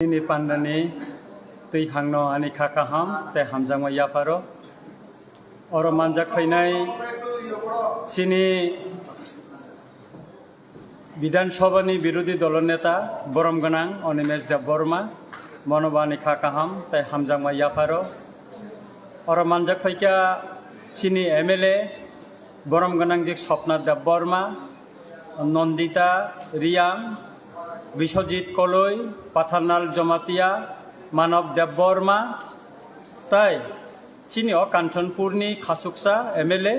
Ini pandani tui hangno ani kakaham te hamjangwa yaparo oro manjak fainai sini বিধান সভানি বিরোধী দলের নেতা বরম গনাং অনিমেশ দেব বর্মা মনোবানি খাকাহাম তাই হামজাংমা ইয়াফারো অর মানজাক ফাইকা চিনি এমএলএ বরম গনাং যে স্বপ্না দেব বর্মা নন্দিতা রিয়াং বিশ্বজিৎ কলই পাথারনাল জমাতিয়া মানব দেব বর্মা তাই চিনিও কাঞ্চনপুরনি খাসুকসা এমএলএ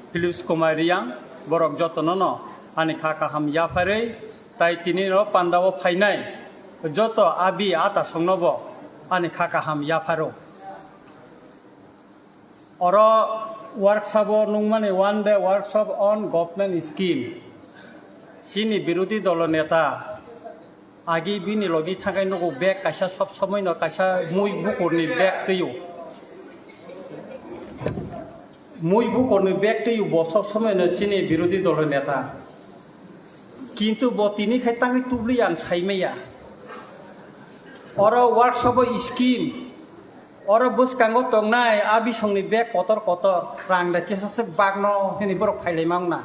ফিলিপস কুমার রিয়াং বরক যতন ন ani kakaham yapare tai tini no pandawo phainai joto abi ata songnobo ani kakaham yaparo oro workshop nungmane one day workshop on government scheme sini birodhi dolo neta agi bini logi thakai no bek kaisa sob somoy no kaisa mui bukorni bek teu mui bukorni bek teu bo sob somoy no sini birodhi dolo neta কিন্তু বতিনি খাইতাঙ্গি তুবলিয়ান সাইমেয়া or workshop scheme or বুসকাঙ্গ তংনাই আবি সংনি bake কতর কতর রাংদা কেসাসে বাগন হেনি বড় ফাইলাইমাং না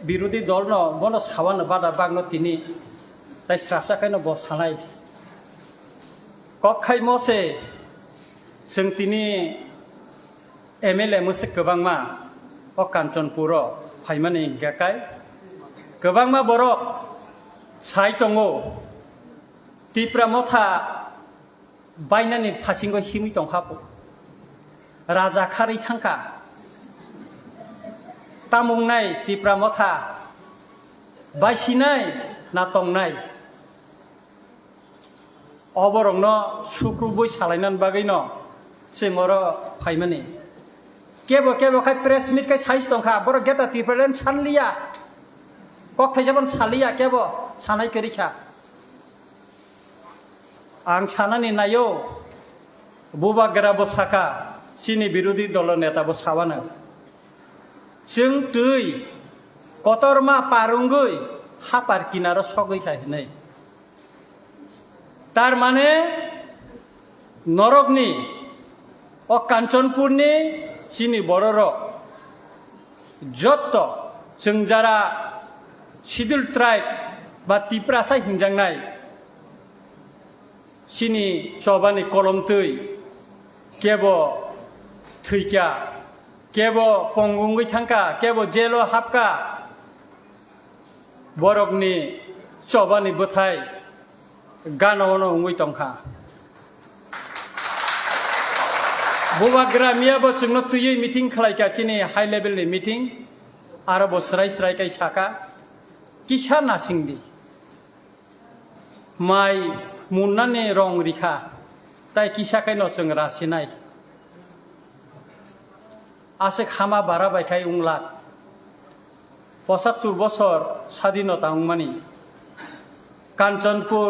বিরোধী দল ন বন সাওয়ান বাদা বাগন তিনি তাই স্রাফসাকাইনো ব সানাই কখাই মসে जों তিনি এমএলএ মসে गोबांमा अ काঞ্চনপুর फाइमानि गाकाय गोबांमा बरक साइ दङो तिप्रा मथा बायनानि फासिंगो हिमि दंखाबो राजा खारै थांखा तामुंनाय तिप्रा मथा बायसिनाय ना तंनाय अबरंनो सुक्रुबोय सालायनान बागैनो जोंर फाइमानि केबो केबो खाय प्रेस मिट खाय साइज दंखा बर गेटा तिप्रालेन सानलिया कखै जाबन सालिया केबो सानाय करिखा आं सानानि नायो बुबागरा बसाका सिनि बिरोधी दल नेता बसावानो जों दै कतरमा पारुंगै हापार किनारो सगैखाय नै तार माने नरकनि अ काঞ্চনপুরनि सिनि बरर जत्त जों जारा शिड्यूल ट्राइब बा तिप्रासा हिंजांनाय सिनि चबानि कलम तै केबो थैका केबो पंगुंगै थांका केबो जेलो हाबका बरकनि चबानि बोथाय गानवनो उंगै तंखा बुबाग्रा मियाबो जोंनो तुयै मिटिं खालायका चिनि हाई लेभेलनि मिटिं आरो बसराय स्रायकाय साका किसा नासिंदि माइ मुन्नानि रं रिखा ताई किसाखायनो जों रासिनाय आसे खामा बारा बायखाय उंला 75 बছর স্বাধীনতা उंमानि काঞ্চনপুর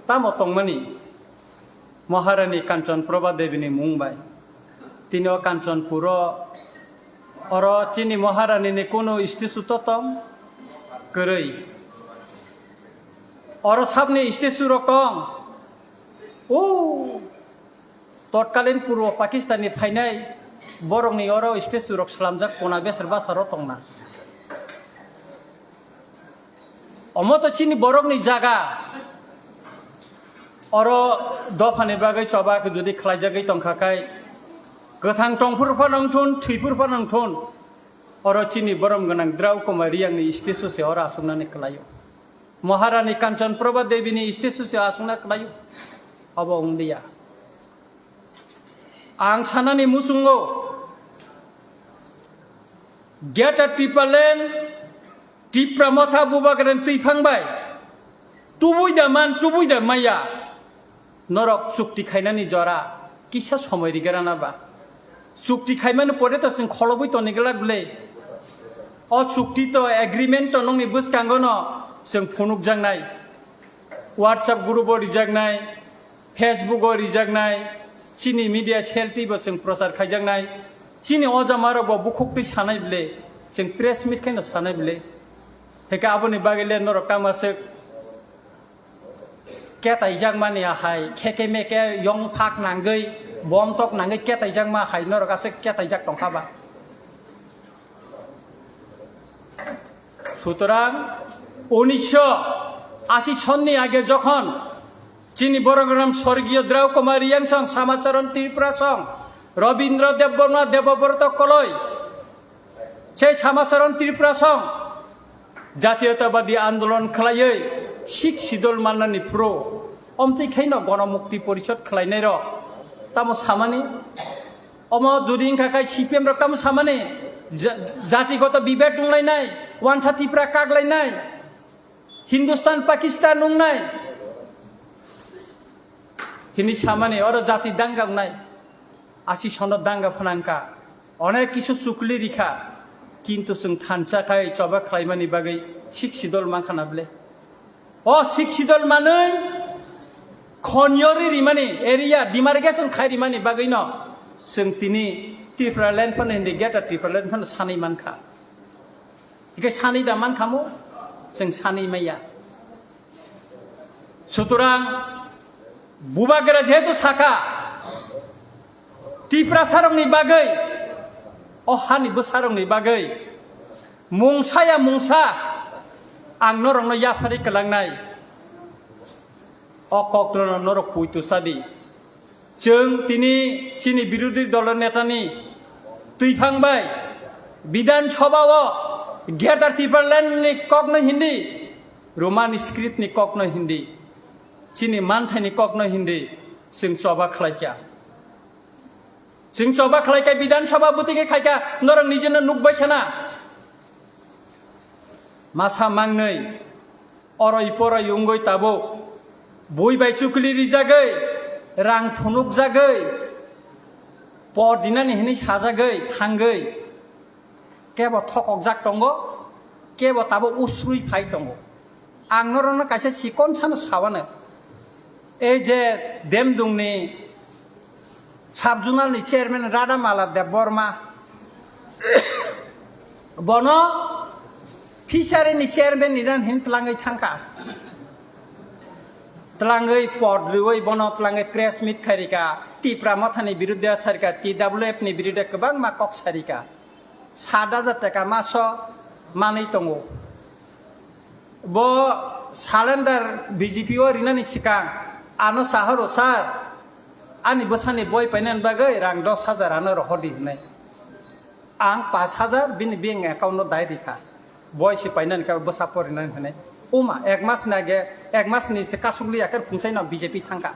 तामो तंमानि महारानी काঞ্চন प्रभा देवीनि मुंबाय तिनिও काঞ্চনপুর अर चिनि महारानीनि कोनो स्टेचु ततम गरै अर साबनि स्टेचु रकम ओ तत्कालीन पूर्व पाकिस्ताननि फायनाय बरंनि अर स्टेचु रक स्लामजाक कोना बेसर बासारो तंना अमत चिनि बरंनि जागा अर दफानि बागै सबाखौ जुदि खालायजागै तंखाखाय गोथां टंफोरफा नांथुन थैफोरफा नांथुन अर चिनि बरम गोनां द्राव कुमार रियांनि स्टेचु से अर आसुंनानै खालायो महारानी काঞ্চন प्रभा देवीनि स्टेचु से आसुंना खालायो अब उंदैया आं सानानि मुसुंगो गेटा टिपालेन टिप्रा मथा बुबागरेन तैफांबाय तुबुयदा मान तुबुयदा माया नरक चुक्ति खायनानि जरा किसा समय रिगारानाबा चुक्ति खायमानो परे तो जों खलबै तनिगला गुले अ चुक्ति तो एग्रीमेंट तो नंनि बुसकांगनो जों फनुक जांनाय व्हाट्सएप ग्रुप रिजागनाय फेसबुक रिजागनाय चिनि मीडिया सेल्टिबो जों प्रचार खायजांनाय चिनि अजामारबो बुखुक्ति सानाय बिले जों प्रेस मिट खायनो सानाय बिले हेका आबोनि बागैले नरक तामासे केताइजाक माने हाय खेके मेके यं फाक नांगै बम तक नांगै केताइजाक मा हाय नरगासे केताइजाक टंखाबा সুতরাং 1980 সন্নি আগে যখন চিনি বড়গ্রাম স্বর্গীয় দ্রৌ কুমার রিয়াংসং শ্যামাচরণ ত্রিপুরা সং রবীন্দ্র দেববর্মা দেবব্রত কলই সেই শ্যামাচরণ ত্রিপুরা সং জাতীয়তাবাদী আন্দোলন খালাयै শিখ সিদল মান্নানি প্রো অমতিখাইন গণমুক্তি পরিষদ খালাইনাই র তামো সামানি অম দুদিন কাকাই সিপিএম র তামো সামানি জাতিগত বিভেদ দুंलायनाय वानसाथिफ्रा कागलायनाय हिंदुस्तान पाकिस्तान नुंनाय हिनी सामाने और जाति दांगा उनाय आसि सन दांगा फनांका अनेक किसु सुकली रिखा किन्तु जों थानचाखाय चबा खालायमानि बागै सिख सिदल मानखानाब्ले अ सिख सिदल मानै खनियरि रिमानि एरिया डिमार्केशन खायरिमानि बागै न जों तिनि त्रिपुरा लेन्ड फन हिन्दी गेटा त्रिपुरा लेन्ड फन सानै मानखा इके सानै दा मानखामो जों सानै माइया सुतरां बुबागेरा जेहेतु साखा त्रिपुरा सारंनि बागै अहानिबो सारंनि बागै मुंसाया मुंसा आं नरंनो याफारि कलांनाय अकक्र नरक पुइतु सादि जों तिनि चिनि बिरोधी दल नेतानि तैफांबाय विधान सभाव गेटार त्रिपुरा लेन्डनि कग्न हिन्दी रोमान स्क्रिप्टनि कग्न हिन्दी चिनि मानथायनि कग्न हिन्दी जों चबा खालायखा जों चबा खालायखा विधान सभा बुतिके खायखा नरं निजेनो नुकबाय थाना मासा मांनै अरय परय उंगै ताबो बयबाय चुकलि रिजागै रां फुनुक जागै पदिनानि हिनि साजागै थांगै केबो थकक जाक दंगो केबो ताबो उसुइ फाइ दंगो आं नरनो कायसे सिकन सानो सावानो ए जे देमदुंनि साबजुनालनि चेयारमेन राधामाला देबबर्मा बनो फिसारिनि चेयारमेन निरान हिन तलाङै थांखा तलाङै पदरुयै बनो तलाङै प्रेस मिट खारिका त्रिपुरा मथानि बिरुद्ध सारिका TWF नि बिरुद्ध गोबां माकक सारिका 7,000 टाका मास मानै दङ बो सालेन्डार BJP ओरैनानि सिगां आनो साहरो सार आंनि बोसानि बय फाइनान बागै रां 10,000 आनो रहदि होनाय आं 5,000 बिनि बेंक एकाउन्ट डायरेक्टखा बयसि फाइनान का बोसा परिनान होनाय उमा एक मास नागे एक मास नि से कासुगलि आकर फुंसाइ न BJP थांखा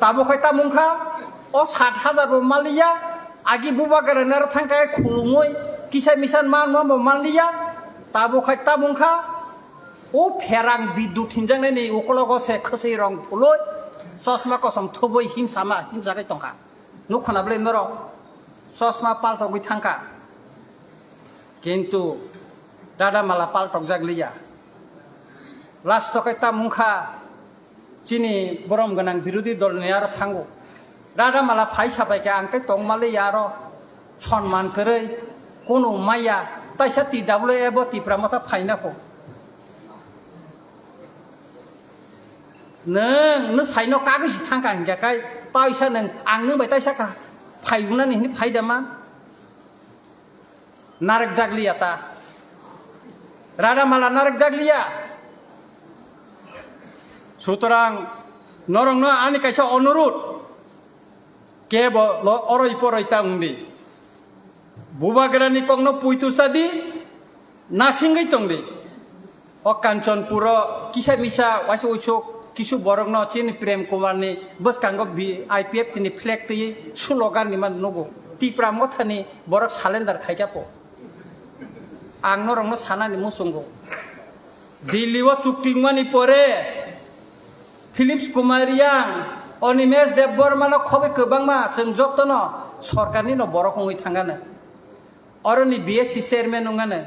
ताबो खैता मुंखा ओ 7,000 बो मालिया आगि बुबा गरनार थांखा खुलुमय किसा मिसान मान म मालिया ताबो खैता मुंखा ओ फेरां बिद्युत हिनजांनायनि ओकलगसे खसै रं फुलय चश्मा कसम थबै हिंसामा हिंजागै तंखा नुखनाब्ले नर चश्मा पाल्टगै थांखा किन्तु दादामाला पाल्टक जागलिया लास्ट कैता मुंखा चिनी बरम गोनां बिरोधी दलनि आरो थांगो दादामाला फाइ साबायके आंते तंमाले यारो सन्मान करै कोनो माया ताइसा TWF त्रिपुरा मथा फाइनाखौ नों साइनो कागज थांखा हिंगाखाय पाइसा नों आंनो बाय ताइसा का फाइबुनानि हिनि फाइदामा नारक जागलिया ता राधामाला नारक जागलिया सुतरां नरंनो आनि कायसा अनुरोध केब अरय परय तांगदि बुबागरानि कग्न पुइतुसादि नासिंगै तंदि अ कांचनपुर किसा मिसा वाइस ओइसो किसु बरगनो चिन प्रेम कुमारनि बसकांगो IPF तिनि फ्लेग तै सुलगान निमान नगो त्रिपुरा मथानि बरक सालेन्डार खायखापो आं नरंनो सानानि मुसंगो दिल्लीव चुक्तिमानि परे फिलिप्स कुमारियां अनिमेश देबबर्मानो खबे गोबांमा जों जतन सरकारनि न बरखङै थांगानो अरनि BSC चेयारमेन नङानो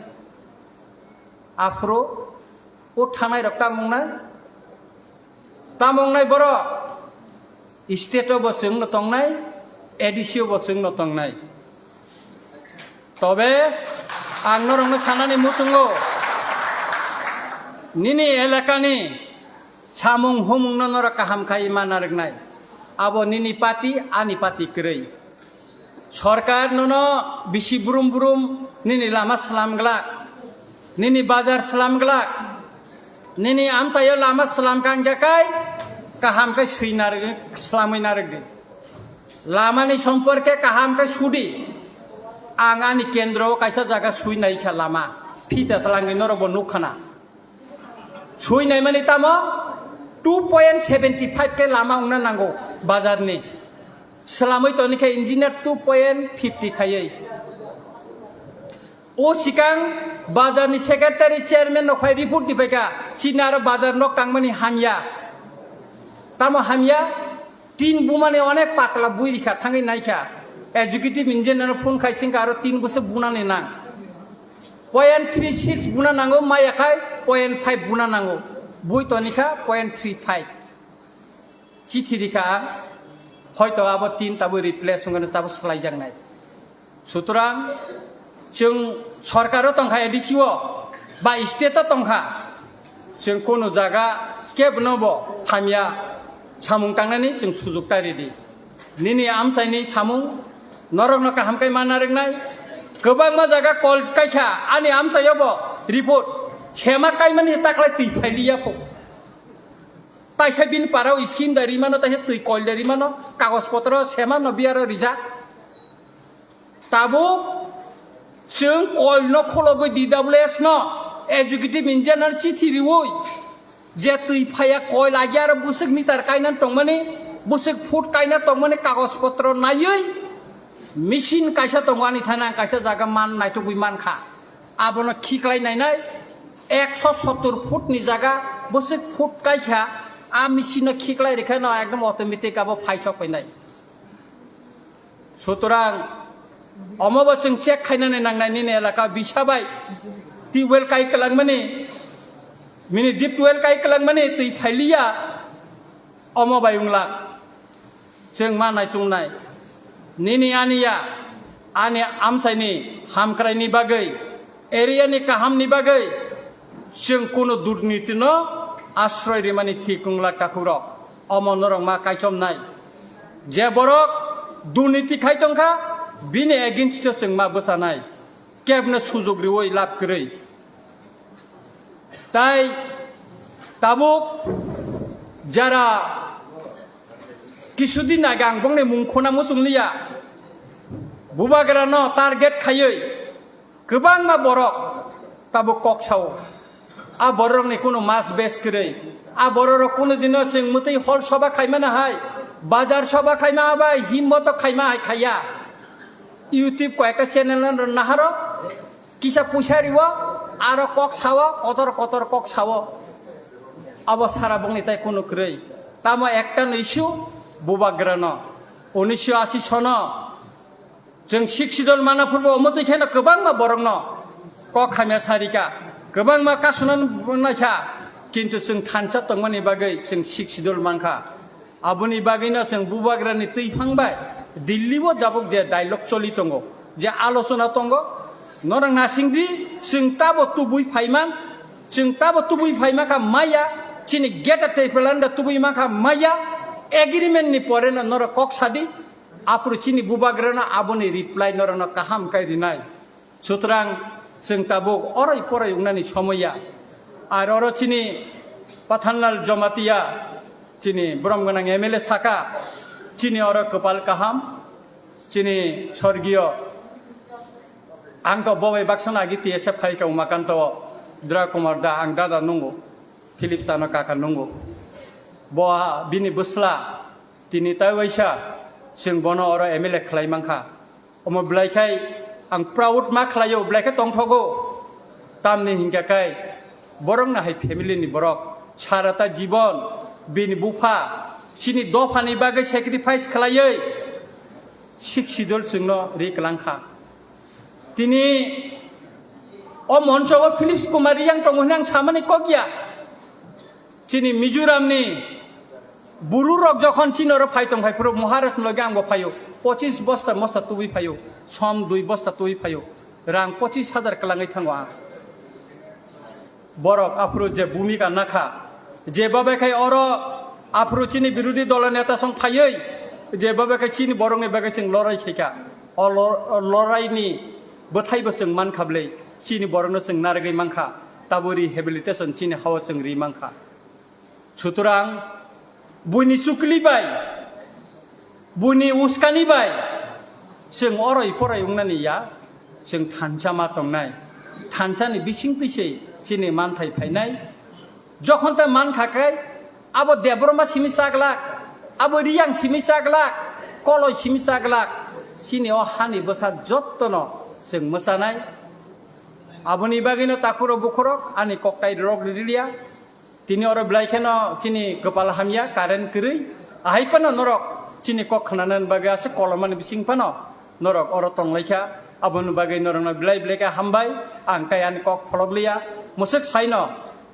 आफ्रो ओ थानाय रक्ता मुंना तामंनाय बर स्टेटआव जोंनो तंनाय एडिसिआव जोंनो तंनाय तबे आं नरंनो सानानि मुसंगो निनि एलाकानि samung humung nonora kaham kai manarek nai abo nini pati ani pati kerei sarkar nono bisi burum burum nini lama salam gelak nini bazar salam gelak nini amsayo lama salam kan jakai kaham kai srinar salamai narek di lama ni সম্পর্কে kaham kai sudi angani kendro kaisa jaga sui nai kha lama phita talangi norobo nukhana sui nai mani tamo 2.75 ke lama ungna nango bazar ni selamai to ni kai engineer 2.50 khayai o sikang bazar ni secretary chairman no khai report dipeka chinar bazar nok tangmani hamya tamo hamya tin bumane onek patla buiri kha thangai naikha executive engineer phone khaising aro 3 bose bunane nang 0.36 buna nango maya khai 0.5 buna nango bui tonika 0.35 চিঠি রিখা হয়তো আবার 3 তাবো replace সঙ্গে তাবো সেলাই জাংনাই সুতরাং जों সরকারও তংখা এডিসিও বা স্টেটও তংখা जों কোনো জায়গা কেব নব হামিয়া সামুং টাংনানি जों সুযোগ তারিদি নিনি আমসাইনি সামুং নরকনকা হামকাই মানারেংনাই गोबां मा जागा कल कायखा आनि आमसायाबो रिपोर्ट सेमा कायमानि ताकलाय तै फाइलियाफो ताइसा बिन पाराव स्किम दारि मानो ताइसा तै कल दारि मानो कागज पत्र सेमा न बियारो रिजा ताबो जों कल न खलबो DWS न एजुकेटिव इंजिनियर चिठि रिवoi जे तै फाया कल आगियार बुसुक मिटार कायना तंमानि बुसुक फुट कायना तंमानि कागज पत्र नायै मेसिन कायसा तंगानि थाना कायसा जागा मान नायतो बुइ मानखा आबोनो खिक्लाय नायनाय 170 फुट नि जागा बसे फुट कायसा आ मेसिन खिक्लाय रेखा न एकदम अटोमेटिक आबो फाइसक फैनाय सुतरां अमबो जों चेक खायनानै नांनायनि ने एलाका बिसाबाय टिवेल काय कलांगमानि मिनि डिप टुवेल काय कलांगमानि तै फाइलिया अमबाय उंला जों मानाय चुंनाय Nini ania ane amsaini hamkraini bagai area ni kaham ni bagai जों कोनो दुर्नीति न आश्रय रिमानि थिकुंला टाकुरक अमनरं मा कायसमनाय जे बरक दुर्नीति खायतंखा बिनि एगेन्स्ट जों मा बोसानाय केबनो सुजुग रिवै लाब करै ताई ताबुक जारा কিছুদিন আগে আং বংনে মুংখনা মুসুंलिया बुबाग्रानो टारगेट खायै गोबां मा बरक ताबो ककसाव आ बरकनि कोनो मास बेस करै आ बरक कोनो दिनो जों मतै हल सभा खायमाना हाय बाजार सभा खायमा बाय हिम्मत खायमा हाय खाया ইউটিউব কয়েকটা চ্যানেল নাহারো কিসা পুষারিব আর ককসাও কতর কতর ককসাও আব সারা বংনি তাই কোনো কरै তামা একটা নইসু बुबाग्रानो 1980 सन जों शिक्षिदल मानाफोरबो अमतैखायनो गोबां मा बरंनो क खामिया सारिका गोबां मा कासुनान नायखा किन्तु जों थानसा तंमानि बागै जों शिक्षिदल मानखा आबुनि बागैनो जों बुबाग्रानि तैफांबाय दिल्लीबो जाबक जे डायलग चलि दंगो जे आलोचना दंगो नरं नासिंग्रि जों ताबो तुबुइ फाइमान जों ताबो तुबुइ फाइमाखा माया चिनि गेटा तैफलान्दा तुबुइ माखा माया एग्रीमेंट नि परे न नर ककसादि आपुर चिनि बुबाग्राना आबोनि रिप्लाय नरन काहाम कायदिनाय सुतरां जों ताबो अराय फराय उंनानि समया are or Chini पाथानलाल Jamatia Chini ब्रह्मगोनां MLA साका चिनि अर कपाल काहाम चिनि स्वर्गीय आंखौ बबाय बाक्साना आगि टीएसएफ खायका उमाकान्त द्रा कुमार दा आं दादा नंगौ फिलिप साना काका नंगौ बहा बिनि बोस्ला तिनि ताइवाइसा जों बनो अर एमएलए खालायमांखा अम ब्लाइखाय आं प्राउड मा खालायो ब्लाइखाय तंथगौ तामनि हिंगाखाय बरं नाहाय फेमिलिनि बरक साराता जीवन बिनि बुफा चिनि दफानि बागै सेक्रिफाइस खालायै शिक्षिदल जोंनो रिकलांखा तिनि अ मन्चआव फिलिप्स कुमारी आं दंमोन आं सामानि कगिया चिनि मिजोरामनि बुरु रक जखन चिनर फाइतं फाइफोर महाराष्ट्र लगे आंबो फायो 25 बस्ता मस्ता तुबि फायो सम 2 बस्ता तुबि फायो रां 25,000 कलाङै थांगो आं बरक आफुरो जे भूमिका नाखा যেভাবে খাই অর আফ্রো চিনি বিরোধী দলের নেতা সং ফাইयै যেভাবে খাই চিনি বরংনি বাকে जों লড়াই খাইকা অ লড়াইনি বথাইবো जों মান খাবलै চিনি বরংनो जों नारगै मांखा ताबुरि हेबिलिटेशन चिनि हावा जों रि मांखा सुतरां बुनि चुकलिबाय बुनि उस्कानिबाय जों अरय फरायंनानिया जों थानसा मा दंनाय थानसानि बिसिं फैसै चिनि मानथाय फायनाय যখন তা মান খাকাই আবো দেবরমা সিমি সাগলাক আবো রিয়াং সিমি সাগলাক কলয় সিমি সাগলাক সিনিও হানি বসা যত্ন जों मोसानाय আবনি বাগিনো তাকুরো বুখরক আনি ককটাই রক রিলিয়া তিনি অর ব্লাইখেনো চিনি গোপাল হামিয়া কারেন্ট করি আহাইপানো নরক চিনি কক খানানান বাগে আছে কলমান বিসিং পানো নরক অর টংলাইখা আবनु বাগে নরং ব্লাই ব্লাইকা হামবাই আং কায়ান কক ফলগলিয়া মুসুক সাইনো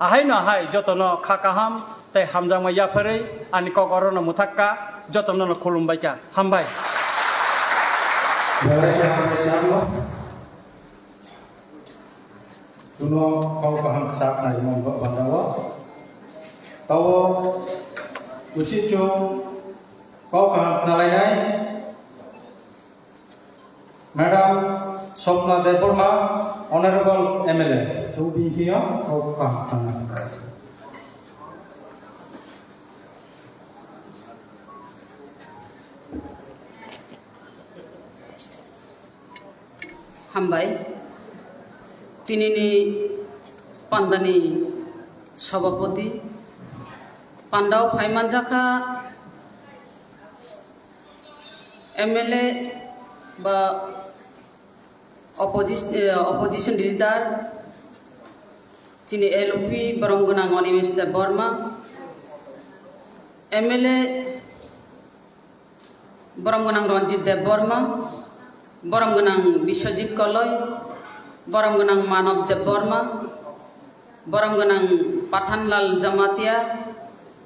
আহাইনো হাই যতনো খাকাহাম তাই হামজাং ইয়াফাरै আনি cock অরনো মুথাক্কা যতনো খুলুমবাইকা হামবাই Tuno kau paham sak nai monggo bandawa. Tawo uci cung kau paham nalai nai. Madam Sopna Deborma, Honorable MLA. Chubi hiya kau paham. Hambai. Tinini Pandani Sabapati Pandau Paimanjaka MLA ba opposition leader Chini LP Baronggunang Onimis Deborma MLA Baronggunang Ronjit Deborma Baronggunang Biswajit Koloy Baronggunang Manav Deborma, Baronggunang Pathanlal Jamatia,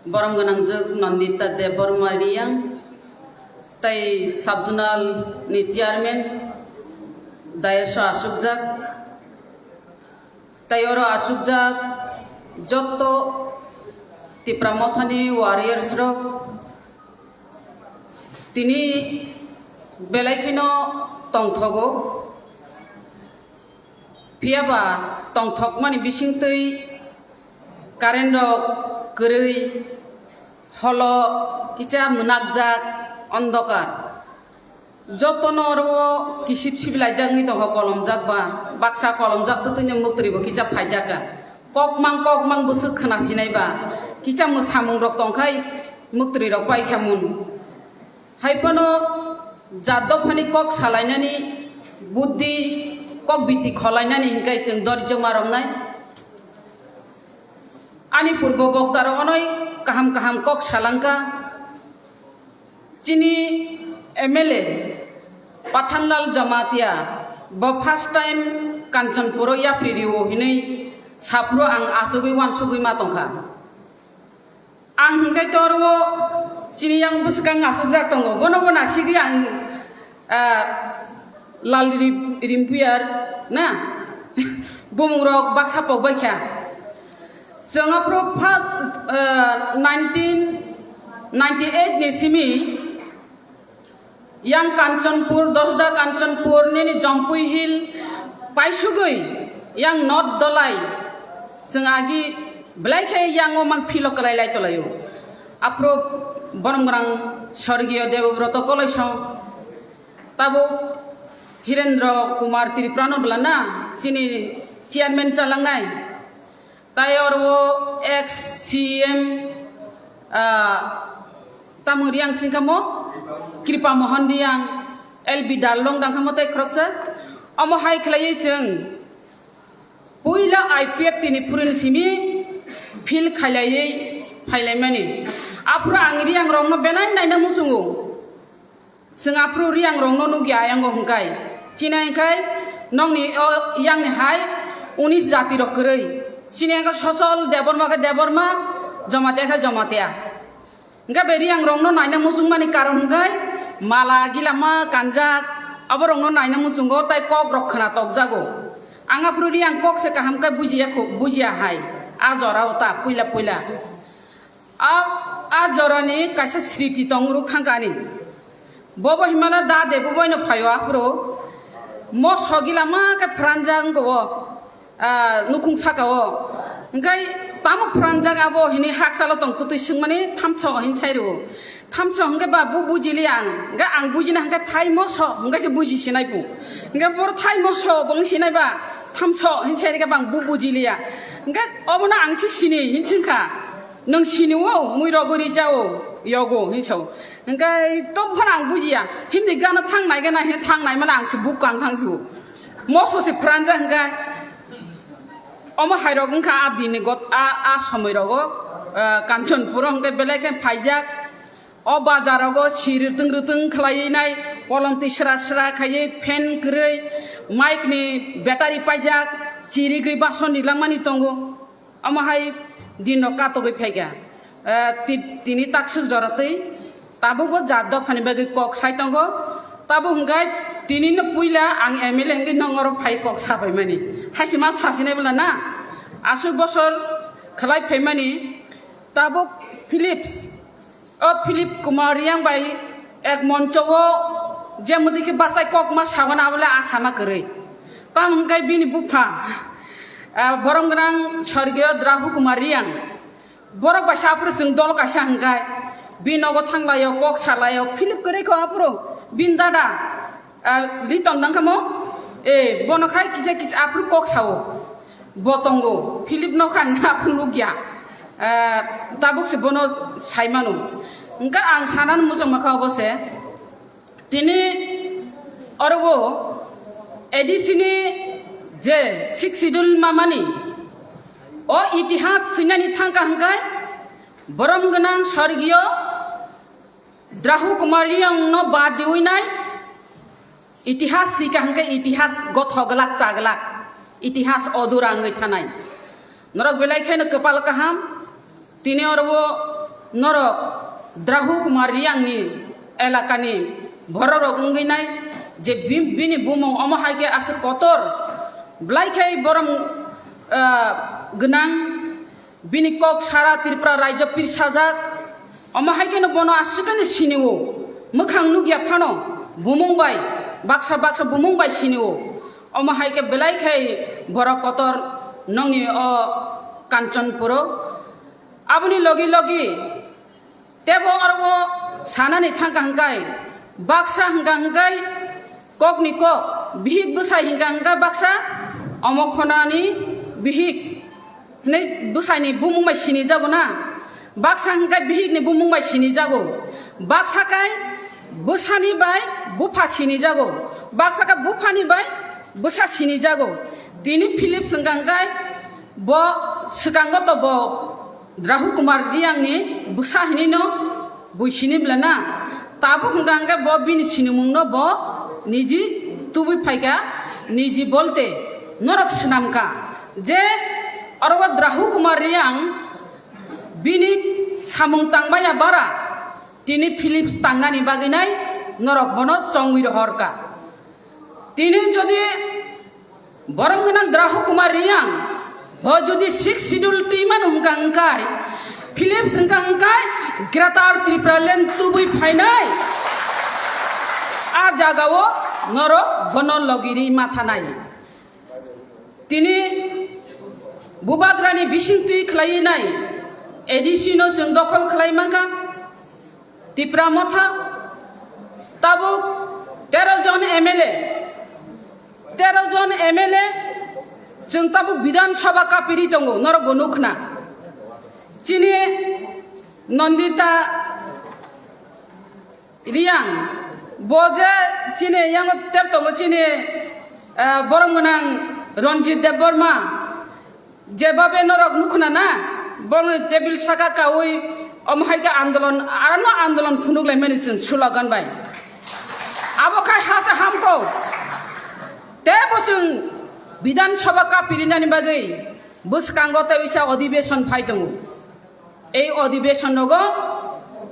Baronggunang Nandita Deborma Riang, Tai Subzonal ni Chairman, Dayasha Asukjak, Tai Oro Asukjak, Jotto Tipramothani Warriors Rock, Tini Belaikino Tongthogo, Piaba tong thokmani bisingtui karendok gerei holo kicha munakjak ondokar jotono ro kisip sibilajang ito kolomjak ba baksa kolomjak tutunya muktribo kicha phaijaka kok mang busuk khana sinai ba kicha musamung rok tongkai muktri rok pai khamun haipano jaddo phani kok salainani buddhi kok biti kholainani hingkai जों दर्ज मारमनाय ani purbo boktaro onoi kaham kok salangka chini MLA Pathanlal Jamatia ba first time Kanchanpuro ya pririo hinai sapro ang asugui wan sugui ma tongkha ang hingkai torwo chini yang buskang asukjak tongo bono bona sigi ang Lal Rimpuar na Bumurok Baksa Pogbaikya Singapore first 1998 ni simi yang Kanchanpur Dosda Kanchanpur ni Jampui Hill Paisugui yang North Dolai sengagi belaikai yang omang philo kalai tolayo apro Baronggunang Sorgiyo Devobroto Koloisho tabo Hirendra Kumar Triprano belana sini chairman calangnai tayorwo ex CM tamuriang singkamo Kripa Mohandiang LB Dalong dangkamo tai kroksa amo hai khlai जों puila IPF tini purin simi phil khalai phailai apura angri ang rongno benai naina musungu singapru riang rongno nugi ayang hongkai Cina engkai nong ni yang ni hai 19 jati rok kerei Cina engkai sosol Deborma ke Deborma Jamatia ke Jamatia engkai beri yang rongno naina musung mani karon engkai mala gilama kanjak abo rongno naina musung go tai kok rok khana tok jago anga prudi yang kok se kaham kai bujia hai a jora ota puila a jorani kaisa sriti tongru thangkani bobo himala da de bobo no phayo apro mo sogila ma ka pranjang go nukung sakao ngai tamu pranjang abo hini haksalo tong tutu singmani thamcho hin sairu thamcho hangge ba bu bujili ang ga ang bujina hangge thai mo so hangge se buji sinai pu hangge bor thai mo so bang sinai ba thamcho hin sairi ga bang bu bujili ya hangge obona ang si sini hin chingka nang sini wo muiro gori jao yogo hin so hangge to phana ang bujiya himni gana thang nai ga na hin thang nai mala ang se bukang thang su mo so se pranjang hangge omo hairok ngka abdini got a somoirogo kanchanpur hangke beleke phaijak o bazarogo siritung rutung khlainai kolom tisra sra khaye fan krei mic ni battery paijak chiri gei bason ni lamani tongo omo hai dino katogoi phaiga tini taksuk joratei tabu go jaddo phani bagi kok sai tongo tabu hanggai tini no puila ang MLA hangge nongor phai kok sabai mani hasima sasine bula na asu bosor khlai phai mani tabu Philip Kumar yang bai ek moncowo jemudiki basai kok ma sawana bole asama korei tam hanggai bini bupa boronggrang sorgeo Drahu Kumar yang borok basa apro jeng dol kaisa hanggai binogo thanglayo kok salayo Philip korei ko apro bin dada liton dangkamo bono khai kije apro kok sawo botongo Philip no kan apro lugya tabuk se bono saimanu engka ang sanan mujung maka obose tini orwo edisini je 6 sidul mamani o itihas sinani thangka hangkai borom ganang sorgiyo Drahu Kumar yang no badiwinai itihas sika hangkai itihas gothoglak chaglak itihas odurangai thanai norok belai khaina kepal kaham tini orwo norok Drahu Kumar yang ni elakani bororok nginai je bini bumong omo haige ase kotor blai khai borom genang bini kok sara Tripura raja pir sajak omo haige no bono asukani siniwo mokhang nugya phano bumong bai baksa bumong bai siniwo omo haige belai khai borok kotor nongi o Kanchanpuro abuni logi tebo arwo sanani thangka hangkai baksa hangkai kokni kok bihik busai hangka baksa omok phonani bihik ne busai ni bumung mai sini jago na baksa hangkai bihik ni bumung mai sini jago baksa kai busani bai bufa sini jago baksa ka bufani bai busa sini jago tini Philip sengkangkai bo sekango to bo Drahu Kumar yang ni busa hini no buisini blana tabu hangga bo bini sini mungno bo niji tubi phaika niji bolte norok sunamka je arwa Drahu Kumar yang bini samung tangbaya bara tini Philip tangani baginai norok bono chongwir horka tini jodi borongna Drahu Kumar yang bo jodi 6 sidul timan hungkangkai Philip sengkangkai Greater Tripura Land tubui phainai a jagao noro bono logiri mathanai tini bubagrani bisingti khlainai edisino jeng dokol khlaimangka Tripura motha tabu 13 John MLA jeng tabu Bidhan Sabha kapiri tongo norok bonukna chini Nandita Riang boje chini yang tep tongo chini boronggunang Ranjit Deborma jebabe norok nukna na bong tebil saka kawi omhaika andolon funuk lai medicine slogan bai abokai hasa hamko tebosung Bidhan Sabha kapirinani bagai buskangote wisa ଅଧିবেশন ফাইতঙ্গু এই অধিবেশন নগো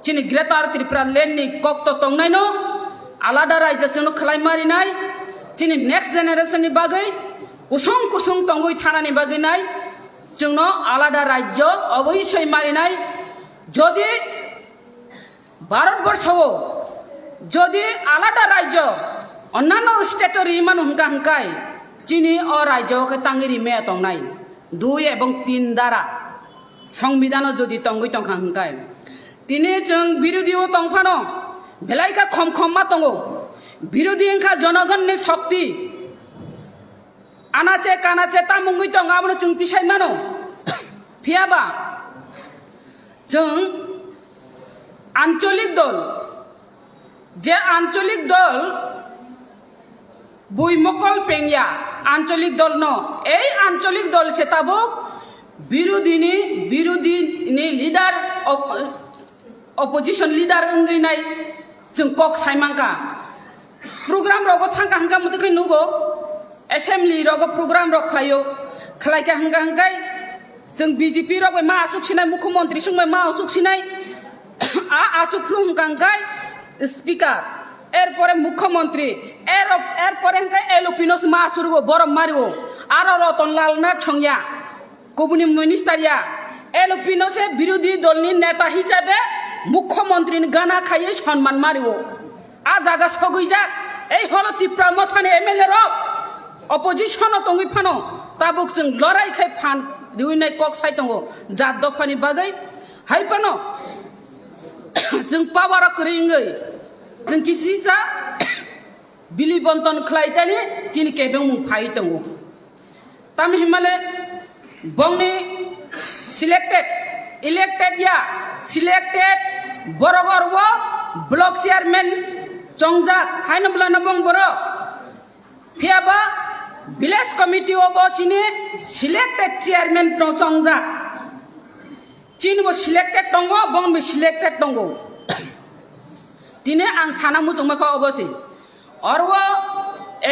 চিনি Greater Tripura Land ni kokto tongnaino alada raija jono khlaimari nai chini next generation ni bagai kusung tongoi thanani bagai nai jongno alada rajyo oboisoi mari nai যদি ভারতবর্ষ যদি আলাদা রাজ্য অন্যান্য স্টেটের ইমান হুঙ্কা হুঙ্কাই চিনি ও রাজ্যকে তাঙ্গিরি মেয়ে তংনাই 2 এবং 3 দ্বারা সংবিধান যদি তঙ্গই তংখা হুঙ্কাই তিনি जों বিরোধীও তংফানো বেলাইকা খম খম্মা তঙ্গো বিরোধী ইনখা জনগণনি শক্তি আনাচে কানাচে তামুঙ্গই তং আমনো চুংতি সাই মানো ফিয়াবা जों আঞ্চলিক দল যে আঞ্চলিক দল বইমকল পেঙ্গিয়া আঞ্চলিক দল ন এই আঞ্চলিক দল সেতাবক বিরোধী লিডার অপোজিশন লিডার নাই जों কক সাইমাঙ্কা প্রোগ্রাম রগো থাঙ্কা হাঙ্কা মতকে নুগো এসেম্বলি রগো প্রোগ্রাম রগ খালাইকা হাঙ্কা হাঙ্কাই जों বিজেপি রগ মা আসুক সিনাই মুখ্যমন্ত্রী সঙ্গে মা আসুক সিনাই আসুক ফ্রু হাঙ্কা হাঙ্কাই স্পিকার এরপরে মুখ্যমন্ত্রী এরপরে হাঙ্কাই এলপিনস মা আসুরগো বরম মারিও আর রতনলাল নাথ ছংয়া কবুনি মিনিস্টারিয়া এলপিনসে বিরোধী দলনি নেতা হিসাবে মুখ্যমন্ত্রী গানা খাইয়ে সম্মান মারিও আ জায়গা সগই যাক এই হল ত্রিপুরা মথানি এমএলএ রক অপোজিশন তঙ্গি ফানো তাবুক जों লড়াই খাই ফান রিউনাই কক সাই তঙ্গো জাত দফানি বাগै হাই ফানো जों पावार करिङै जों किसिसा बिलि बन्टन खलाइतानि चिनि केबें मुं फाइ तंगो ताम हिमाले बंगनि इलेक्टेड या सिलेक्टेड बरगरव ब्लॉक चेयरमैन चंगजाक हाइनब्ला नबंग बर फियाबा विलेज कमिटी अब चिनि सिलेक्टेड चेयरमैन चंगजाक चिन बो सिलेक्टेड दंगो बंग बो सिलेक्टेड दंगो दिने आं साना मुजंमाखौ अबसि अरवो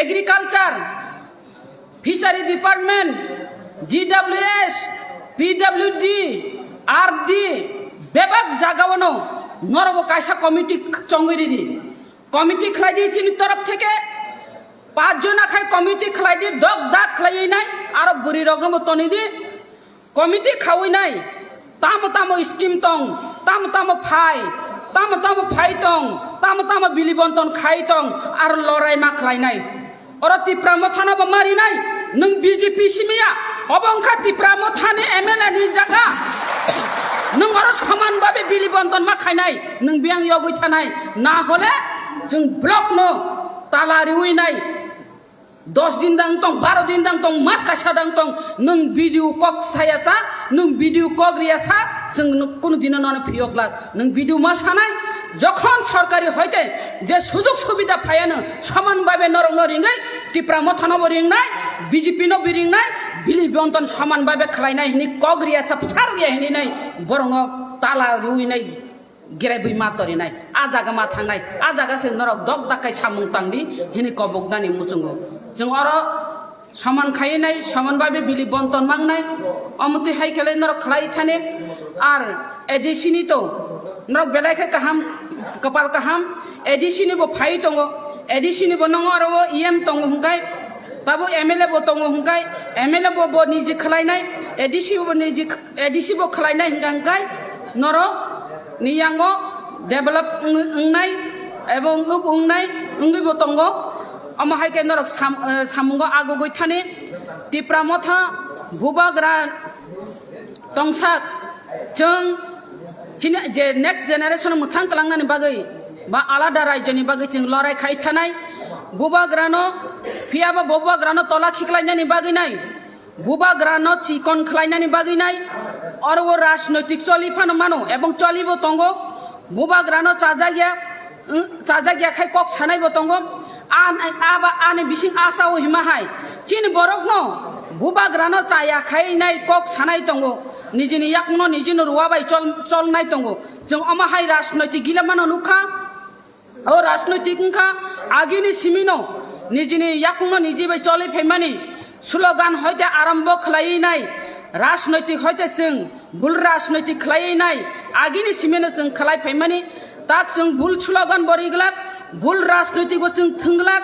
agriculture fishery department DWS PWD RD बेबाग जागावनो नरबो कायसा कमिटी चंगैरि कमिटी खलाइदि चिनि तरफ থেকে 5 জন আখাই কমিটি খলাইদি দগ দাগ খলাই নাই আর বুড়ি রকম তনিদি কমিটি খাওই নাই তাম স্কিম তং তাম ফাই তং তাম বিলি বন্টন খাই তং আর লড়াই মা খলাই নাই অর ত্রিপুরা মথানা মারি নাই নং বিজেপি সিমিয়া অবংখা ত্রিপুরা মথানে এমএলএ नि জায়গা নং আর সমান ভাবে বিলি বন্টন মা খাই নাই নং বিয়াং ইয়গৈ থানাই না হলে जों ব্লক ন তালা রিউই নাই 10 दिन दां तंग 12 दिन दां तंग मास कासा दां तंग नों भिडियो कक सायासा नों भिडियो कक रियासा जों कोनो दिन नन फियगला नों भिडियो मा सानाय যখন সরকারি হইতে যে সুযোগ সুবিধা পায়ানো সমানভাবে নরং রিঙ্গাই ত্রিপুরা মথানব রিংনাই বিজেপি ন বিরিংনাই বিলি বন্টন সমানভাবে খালাইনাই হিনি কক রিয়াসা সার রিয়া হিনি নাই বরং তালা রুইনাই गेराय मातरी नाय आ जागा मा थांनाय आ जागा से नरक दग दाकाय सामुं तांनि हिनि कबगनानि मुचुंगो जों आरो समान खायनाय समान भाबे बिलि बन्टन मांनाय अमति हाइखेले नरक खलाय थाने आर एडिसिनि तो नरक बेलायखे काहाम कपाल काहाम एडिसिनि बो फाइ दंगो एडिसिनि बो नंग आरो इएम दंगो हुंगाय ताबो एमएलए बो दंगो हुंगाय एमएलए बो निजि खलायनाय एडिसि बो खलायनाय हुंगाय नरो नियांगो डेभलप उंनाय एवं उप उंनाय उंगै बतंगो अमहाय के नरक सामुंगो आगो गयथाने टिप्रा मथा भुबाग्रा तंसाक जों जे नेक्स्ट जेनारेशन मुथां कलांनानि बागै बा आलादा राज्यनि बागै जों लराय खाय थानाय भुबाग्रानो फियाबा भुबाग्रानो तला खिखलायनानि बागै नाय भुबाग्रानो चिकन खलायनानि बागै नाय और वो राजनैतिक चलिफानो मानो एवं चलिबो तंगो बुबाग्रानो चाजा गया खाय कक सानाय बो तंगो आबा आने बिसिं आसाव हिमाहाय चिन बरफनो बुबाग्रानो चाया खाय नाय कक सानाय तंगो निजिनि याकनो निजिनो रुवाबाय चल नाय तंगो जों अमाहाय राजनैतिक गिलामानो नुखा ओ राजनैतिक उनखा आगिनि सिमिनो निजिनि याकनो निजिबाय चलि फेमानि स्लोगान हयते आरम्भ खलाय नाय राजनैतिक हयते जों भुल राजनैतिक खलायनाय आगिनि सिमेनो जों खलाय फैमानि ताक जों भुल स्लोगान बरिगलाक भुल राजनैतिक जों थंगलाक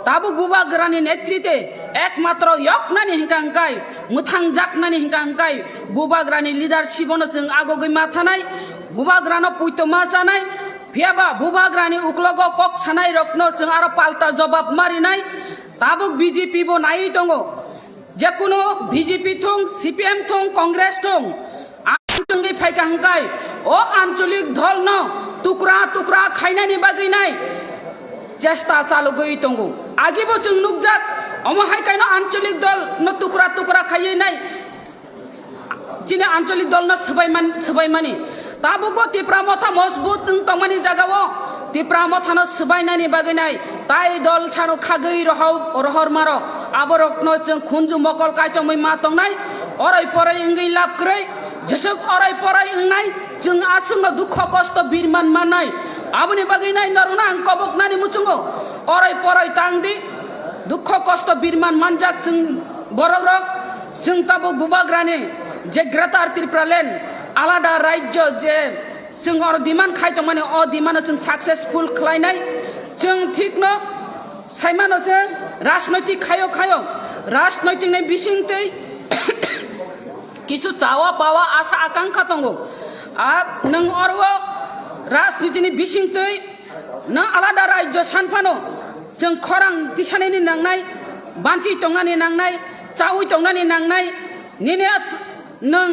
ताबो बुबाग्रानि नेतृत्वे एकमात्र यकनानि हिंकांकाय मुथां जाकनानि हिंकांकाय बुबाग्रानि लिडारशिपनो जों आगो गैमा थानाय bubagrano puitoma sanai phiaba bubagrani uklogo kok sanai rokno जों aro palta jawab marinai tabuk BJP bo nai tongo যেকোনো বিজেপি থং সিপিএম থং কংগ্রেস থং আঞ্চলিক ফাইকা হাঙ্কাই ও আঞ্চলিক দল ন টুকরা টুকরা খাইনানি বাগै নাই চেষ্টা চালু গই তঙ্গো আগিবো जों নুকজাক অমহাই কাইনো আঞ্চলিক দল ন টুকরা টুকরা খাইयै নাই চিনে আঞ্চলিক দল ন সবাই মানি তাবুকো ত্রিপুরা মথা মজবুত তংমানি জাগাও ত্রিপুরা মথানো সবাইনানি বাগै নাই তাই দল ছানো খাগৈ রহর মারো আবরকনো जों खुंजु मकल कायचमै मा तंनाय अराय पराय इंगै लाभ क्रै जसक अराय पराय इंनाय जों आसुनो दुख कष्ट बिरमान मानाय आबनि बागै नाय नरुना आं कबकनानि मुचुंगो अराय पराय तांदि दुख कष्ट बिरमान मानजाक जों बररक जों ताबो बुबाग्रानि जे ग्रेटार त्रिपुरा लेन आलादा राज्य जे जों अर दिमान खायतो माने अ दिमान जों सक्सेसफुल खलायनाय जों थिकनो साइमानो जों राजनैतिक खायो राजनैतिक ने बिसिंगतै किछु चावा पावा आशा आकांक्षा दंगो आर नों अरवो राजनीतिनि बिसिंगतै न आलादा राज्य सानफानो जों खरां किसाननि नांनाय बान्थि तंनानि नांनाय चावै तंनानि नांनाय निने नों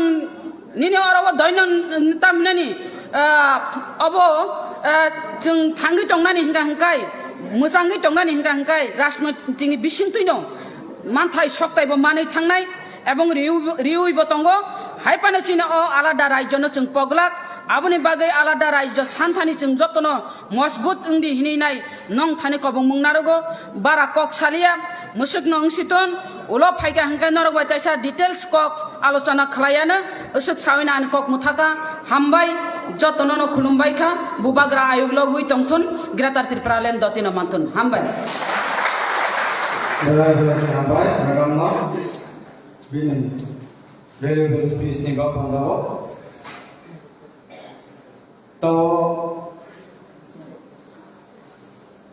निने अरवो दैनन तामनानि अबो जों थांगै तंनानि हिंगाय मोजाङै तंनानि हिंगाय राजनैतिकनि बिसिंतैनो मानथाय सक्तायबो मानै थांनाय এবং রিউইবো তঙ্গো হাইপানো চিনে অ আলাদা রাজ্যনো जों पगलाक आबनि बागै आलादा राज्य सानथानि जों जतनो मजबुत इंदि हिनिनाय नं थानि कबं मुंनारगो बारा कक सालिया मुसुकनो अंसितन उलो फाइगा हंगाय नरगबाय ताइसा डिटेल्स कक आलोचना खलायानो उसुक साविना आन कक मुथाका हामबाय जतनो खुलुमबायखा बुबाग्रा आयोग लगुइ तंथुन ग्रेटार त्रिपुरा लेन दतिनो मानथुन हामबाय हामबाय नगमनो बिन valuable speech ni gap handawo to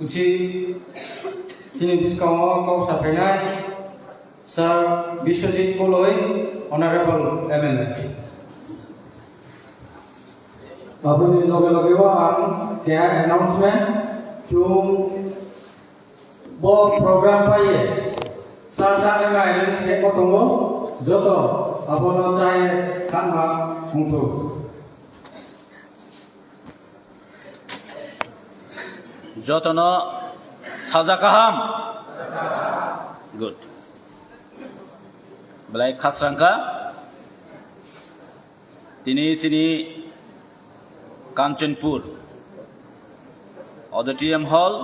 uchi chini biskao kau safainai sir Biswajit Koloi honorable MLA abuni loge wa ang kya announcement chung bo program paye sarjane mai se kotongo joto abono chai kanma sungtu jotono saja kaham good belai khasrangka tini sini Kanchanpur auditorium hall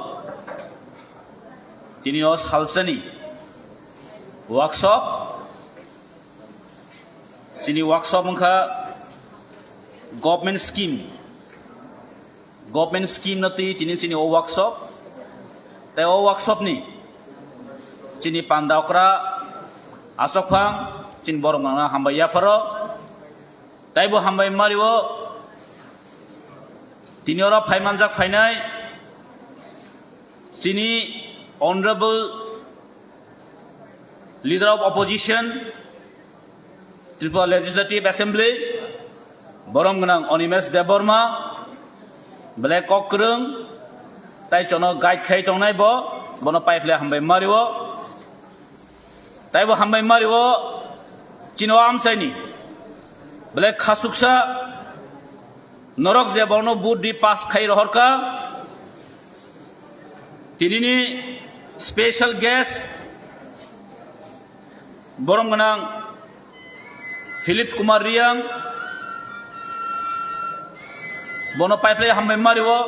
tini os halsani workshop sini workshop mangka government scheme nati tini sini o workshop te o workshop ni sini pandaukra asokphang sin borong na hambaya faro taibo hambai mariwo tini ora phaimanjak phainai sini honorable leader of opposition Tripura Legislative Assembly Borom Ganang Onimes Deborma Belai Kokrung Tai Chono Guide Khai Tongnai Bo Bono Paiple Hambai Mariwo Tai Bo Hambai Mariwo Chino Amsaini Belai Khasuksa Norok Je Bono Budi Pas Khai Rohorka Tinini Special Guest Borom Ganang Philip Kumar Riang Bono Pipeline Hambai Mariwo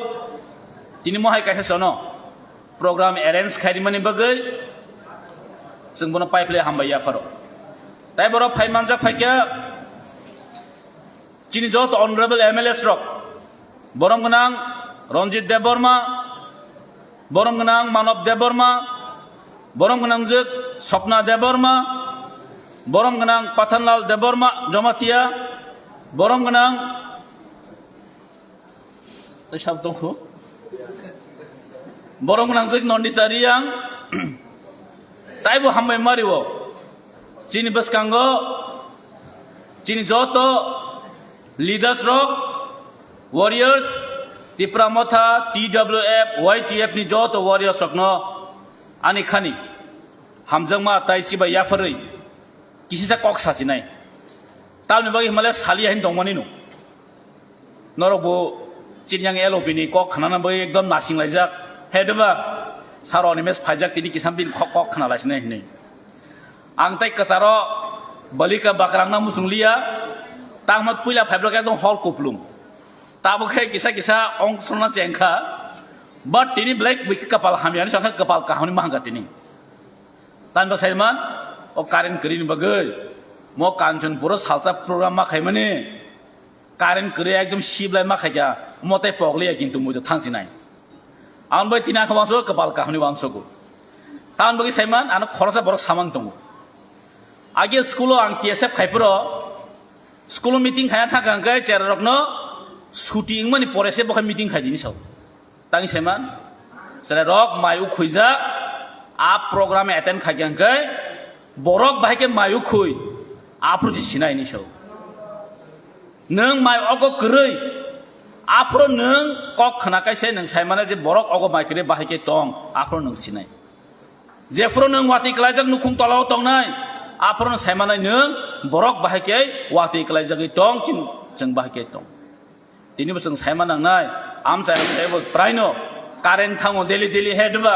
Tini Mohai Kahesono Program arrange Kharimani Bagai Sung Bono Pipeline Hambai Yafaro Tai Boro Phaimanja Phaikia Chini Jot Honorable MLS Rock Borom Ganang Ronjit Deborma Borom Ganang Manop Deborma Borom Ganang Juk Sopna Deborma Borom Ganang Pathanlal Deborma Jomatia Borom Ganang Shabdonghu Borom Ganang Zik Nondita Riang Taibo Hambai Mariwo Chini Baskango Chini Joto Leaders Rock warriors Tipra Motha TWF YTF ni joto warriors rokno ani khani hamjangma taisi ba yafarei kisisa kok sasinai talni bagi himale sali hin dongmani no norobo chinyang LOP ni kok khanana bagi ekdom nasing laijak hedeba saro nimes phajak tini kisambin kok khana laisne ni ang tai kasaro balika bakrangna musunglia tangmat puila phablok ekdom hol kuplum tabo khe kisa ong sona chengkha but tini black wik kapal hamiani sangkha kapal kahoni mahanga tini tan ba saiman o karen krin bagai mo Kanchanpur salsa program ma khaimani karen kre ekdom shiblai ma khaja motai pogli kintu mujo thangsi nai an bai tina khawangso kapal kahoni wangso go tan bagi saiman an khorsa borok samang tongo age school ang TSF khaipro school meeting khaya thakang kai cherarokno shooting mani porese bokha meeting khaidini sau tangi saiman sere rok mayu khuija a program attend khagyang kai borok bahike mayu khui apro sinai ni sau nang mai ogo krei apro nang kok khana kai se nang saimana je borok ogo mai kre bahike tong apro nang sinai je fro nang wati klaijak nukhung tolao tong nai apro nang saimana nang borok bahike wati klaijak tong jeng bahike tong tini bosong saiman nang nai am sai table praino current thango daily hedba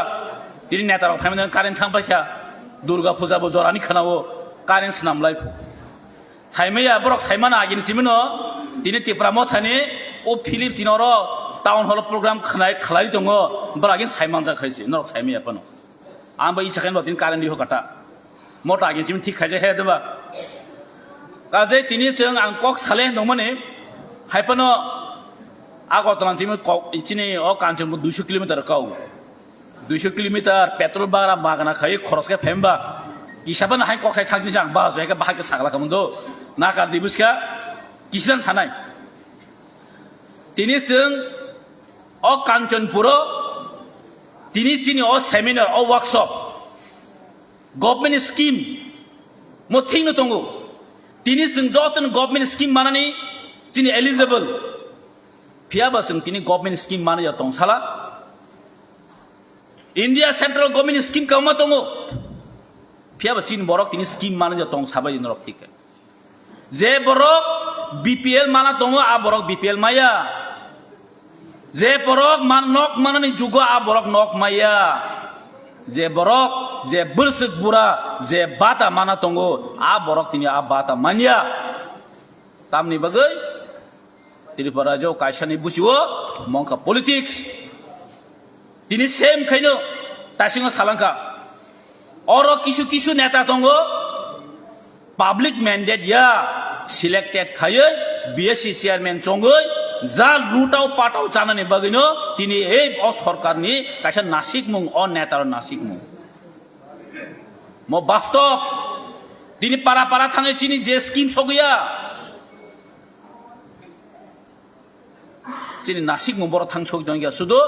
tini neta rok phaimana current thang pakha durga puja bo jorani khanao current snam lai saimaya borok saimana agin simino tini Tipra Mothani o Philip tinoro town hall program khnai khlai tongo bragin saiman ja khaisi norok saimaya pano amba i chakan tin current liho kata mota agin sim thik khaje hedba kaje tini cheng ang kok sale dongmane haipano Agotan sini kok ini oh Kanchanpur 200 kilometer kau 200 kilometer petrol bara magana khai khoros ke phemba kisaban hai kok khai thakni jang ba jai ka bahag ke sagla kamundo na ka dibuska kisan sanai tini seng oh Kanchanpur tini chini oh seminar oh workshop government scheme mo thing no tongo tini seng jotan government scheme manani chini eligible Piaba sing tini government scheme mana ya tong salah India central government scheme kama tongo Piaba chin borok tini scheme mana ya tong sabai norok tik je borok BPL mana tongo a borok BPL maya je borok man nok mana ni juga a borok nok maya je borok je bursuk bura je bata mana tongo a borok tini a bata mania tamni bagai tini parajo kaisani busiwo mongka politics tini same kaino tasingo salangka oro kisu neta tongo public mandate ya selected khaye BSC chairman chongoi za lutau patau chanani bagino tini ei o sarkar ni kaisa nasik mung o netar nasik mung mo bastob tini para thange chini je scheme sogia chini nasik mung bor thang sok dong ya sudo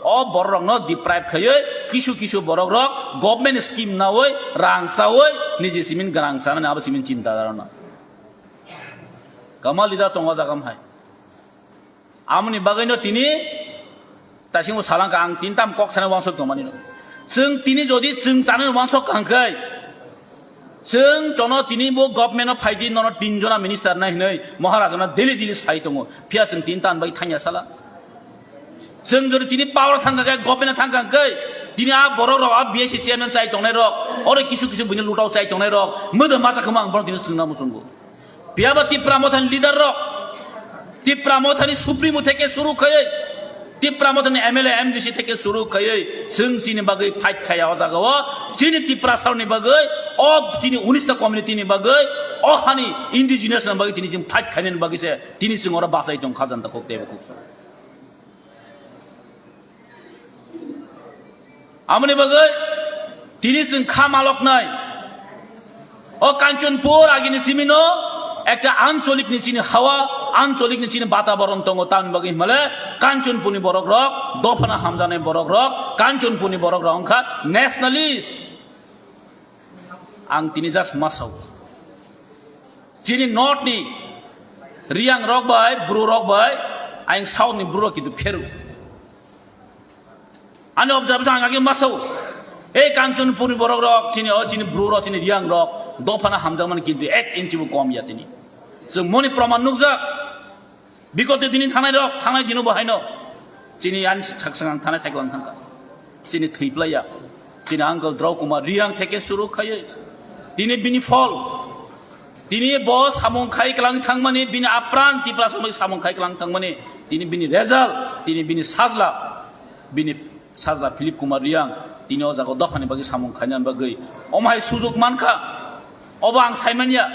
o borok no deprive khaye kisu borok rok government scheme na oi rang sawoi niji simin garang sana na aba simin cinta darana kamal ida tonga jagam hai amni bagaino tini tasingo salangka ang tintam kok sana wangsok tomani no jeng tini jodi jeng chane wangsok kangkai jeng jono tini bo government phaidi nono tinjona minister na hinai maharajana dili sai tongo pia jeng tintan bai thanya sala jeng jodi tini power thangkai government thangkai tini a borok rok a BSC chairman chai tongnai rok ore kisu bini lutau chai tongnai rok moda masa khama ang borok tini sungna musungo piaba Tipra Mothani leader rok Tipra Mothani supremo theke suru khaye Tipra Mothani MLA MDC theke suru khaye jeng chini bagai fight khaya o jagao chini Tipra sauni bagai o tini 19 ta community ni bagai o hani indigenous na bagai tini jing fight khainen bagai se tini jing ora basai tong khajan ta khok tebe khok amni bagai tini jing khamalok nai o Kanchanpur agini simino একটা আঞ্চলিক নিচিনি হাওয়া আঞ্চলিক নিচিনি বাতাবরণ তঙ্গ তান বাগি হিমালে কাঞ্চনপুনি বরক rock দফনা হামজানে বরক rock কাঞ্চনপুনি বরক rock অংখা nationalist আং তিনি just মাসাও চিনি নট নি রিয়াং রক বাই ব্রু রক বাই aing saw ni bro kitu peru ani observation ang agi masau kancun puri borok rok cini bro rok cini riang rok dopana hamjang man kitu 1 inch bu kom ya tini so moni praman nukjak bigote dini thanai rok thanai dinu bahaino cini an saksangang thanai thaiklang thangka cini theiplaya cini uncle draw kumar riang theke suru khaye dini bini fall dini bos samung khai kelang thangmani bini apran tipla samung khai kelang thangmani dini bini result dini bini sajla Philip Kumar Riang dini o jago dokhani bagi samung khanyan bagai omai sujuk manka obang saimanya